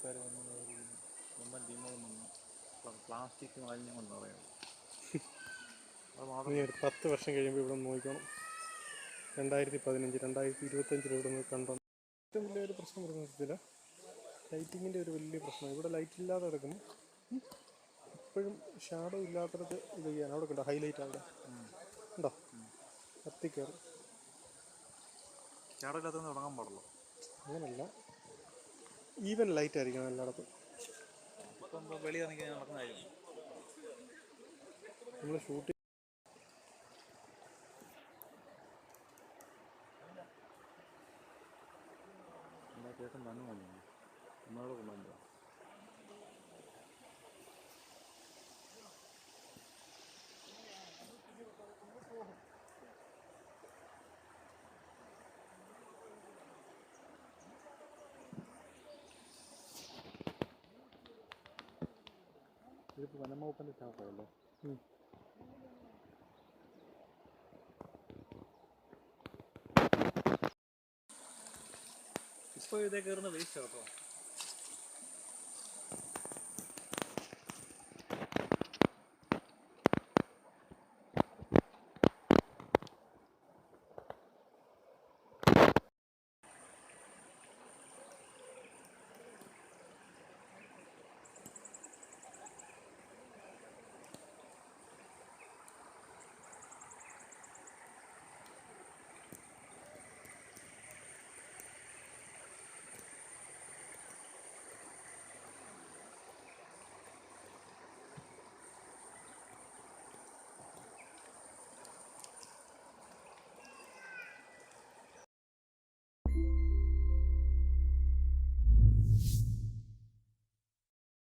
ആൾക്കാർ വന്ന് സ്വന്തം ടീമുകൾ പ്ലാസ്റ്റിക് മാലിന്യം കൊണ്ട് പറയുന്നത്. ഇനി ഒരു 10 വർഷം കഴിയുമ്പോൾ ഇവിടെ നോക്കണം. 2015, 2025 ഇവിടെ നിന്ന് കണ്ടോ. ഏറ്റവും വലിയൊരു പ്രശ്നം പറഞ്ഞില്ല, ലൈറ്റിങ്ങിൻ്റെ ഒരു വലിയ പ്രശ്നം. ഇവിടെ ലൈറ്റ് ഇല്ലാതെ കിടക്കുന്നു. എപ്പോഴും ഷാഡോ ഇല്ലാത്തടത്ത് ഇത് ചെയ്യാൻ. അവിടെ കണ്ടോ ഹൈലൈറ്റ് അവിടെ ഉണ്ടോ, കത്തിക്കയറും. ഷാഡോ ഇല്ലാത്തതൊന്നും തുടങ്ങാൻ പാടുള്ളൂ. അങ്ങനല്ല, ഈവൻ ലൈറ്റ് ആയിരിക്കണം എല്ലായിടത്തും. ഇപ്പം വെളി ഇറങ്ങി നടക്കുന്നതായിരുന്നു നമ്മൾ ഷൂട്ട്. എന്താ ചേട്ടൻ തന്നെ വന്നു നമ്മളോട് കൊണ്ടുവന്നോ. ഇതിപ്പോൾ വനംവകുപ്പിൻ്റെ സ്റ്റാഫായല്ലോ. ഇപ്പോൾ ഇതേ കയറുന്ന വേസ്റ്റ് കേട്ടോ.